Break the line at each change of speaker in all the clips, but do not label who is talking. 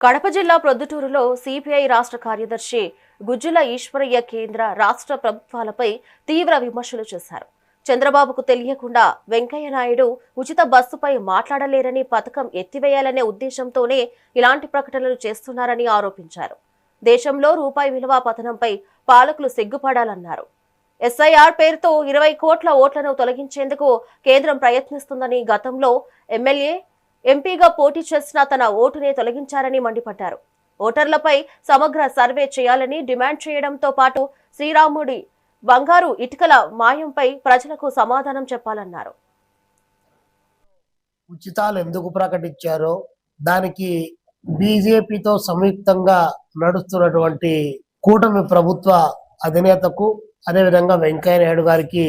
కడప జిల్లా ప్రొద్దుటూరులో సిపిఐ రాష్ట్ర కార్యదర్శి గుజ్జుల ఈశ్వరయ్య కేంద్ర రాష్ట్ర ప్రభుత్వాలపై తీవ్ర విమర్శలు చేశారు. చంద్రబాబుకు తెలియకుండా వెంకయ్య నాయుడు ఉచిత బస్సుపై మాట్లాడలేరని, పథకం ఎత్తివేయాలనే ఉద్దేశంతోనే ఇలాంటి ప్రకటనలు చేస్తున్నారని ఆరోపించారు. దేశంలో రూపాయి విలువ పతనంపై పాలకులు సిగ్గుపడాలన్నారు. ఎస్ఐఆర్ పేరుతో 20 కోట్ల ఓట్లను తొలగించేందుకు కేంద్రం ప్రయత్నిస్తుందని, గతంలో ఎమ్మెల్యే ఎంపీగా పోటీ చేసిన తన ఓటునే తొలగించారని మండిపడ్డారు. ఓటర్లపై సమగ్ర సర్వే చేయాలని డిమాండ్ చేయడంతో పాటు శ్రీరాముడి బంగారు ఇటుకల మాయంపై ప్రజలకు సమాధానం చెప్పాలన్నారు.
ఉచితాలు ఎందుకు ప్రకటించారో, దానికి బీజేపీతో సంయుక్తంగా నడుస్తున్నటువంటి కూటమి ప్రభుత్వ అధినేతకు, అదేవిధంగా వెంకయ్య నాయుడు గారికి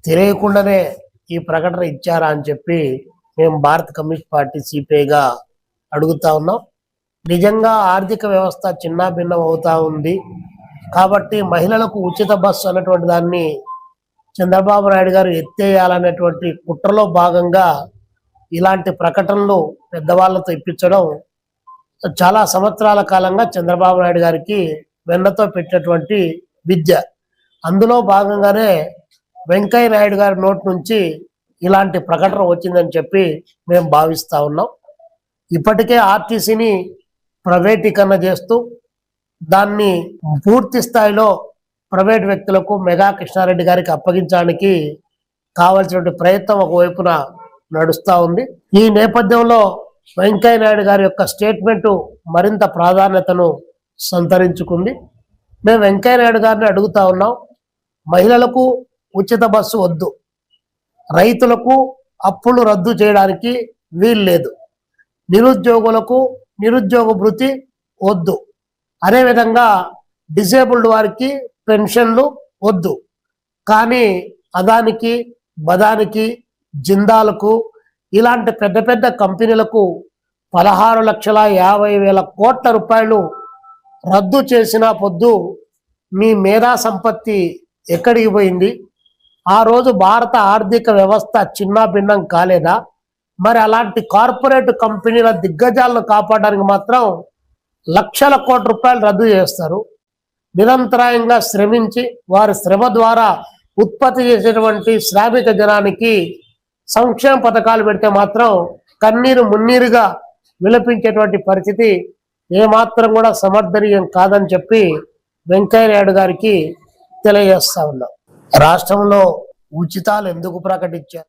తెలియకుండానే ఈ ప్రకటన ఇచ్చారా అని చెప్పి మేము భారత కమ్యూనిస్ట్ పార్టీ సిపిఐగా అడుగుతా ఉన్నాం. నిజంగా ఆర్థిక వ్యవస్థ చిన్నాభిన్నం అవుతా ఉంది కాబట్టి మహిళలకు ఉచిత బస్సు అన్నటువంటి దాన్ని చంద్రబాబు నాయుడు గారు ఎత్తేయాలనేటువంటి కుట్రలో భాగంగా ఇలాంటి ప్రకటనలు పెద్దవాళ్లతో ఇప్పించడం చాలా సంవత్సరాల కాలంగా చంద్రబాబు నాయుడు గారికి వెన్నతో పెట్టినటువంటి విద్య. అందులో భాగంగానే వెంకయ్య నాయుడు గారి నోటి నుంచి ఇలాంటి ప్రకటన వచ్చిందని చెప్పి మేము భావిస్తా ఉన్నాం. ఇప్పటికే ఆర్టీసీని ప్రైవేటీకరణ చేస్తూ దాన్ని పూర్తి స్థాయిలో ప్రైవేట్ వ్యక్తులకు మెగా కృష్ణారెడ్డి గారికి అప్పగించడానికి కావాల్సినటువంటి ప్రయత్నం ఒకవైపున నడుస్తూ ఉంది. ఈ నేపథ్యంలో వెంకయ్య నాయుడు గారి యొక్క స్టేట్మెంటు మరింత ప్రాధాన్యతను సంతరించుకుంది. మేము వెంకయ్య నాయుడు గారిని అడుగుతా ఉన్నాం, మహిళలకు ఉచిత బస్సు వద్దు, రైతులకు అప్పులు రద్దు చేయడానికి వీలు లేదు, నిరుద్యోగులకు నిరుద్యోగ భృతి వద్దు, అదేవిధంగా డిసేబుల్డ్ వారికి పెన్షన్లు వద్దు. కానీ అదానికి, బదానికి, జిందాలకు ఇలాంటి పెద్ద పెద్ద కంపెనీలకు 16,50,000 కోట్ల రూపాయలు రద్దు చేసిన పొద్దు మీ మేధా సంపత్తి ఎక్కడికి పోయింది? ఆ రోజు భారత ఆర్థిక వ్యవస్థ చిన్నాభిన్నం కాలేదా? మరి అలాంటి కార్పొరేట్ కంపెనీల దిగ్గజాలను కాపాడడానికి మాత్రం లక్షల కోట్ల రూపాయలు రద్దు చేస్తారు. నిరంతరాయంగా శ్రమించి వారి శ్రమ ద్వారా ఉత్పత్తి చేసేటువంటి శ్రామిక జనానికి సంక్షేమ పథకాలు పెడితే మాత్రం కన్నీరు మున్నీరుగా విలపించేటువంటి పరిస్థితి ఏమాత్రం కూడా సమర్థనీయం కాదని చెప్పి వెంకయ్య నాయుడు గారికి తెలియజేస్తా ఉన్నాం. రాష్ట్రంలో ఉచితాలు ఎందుకు ప్రకటించారు?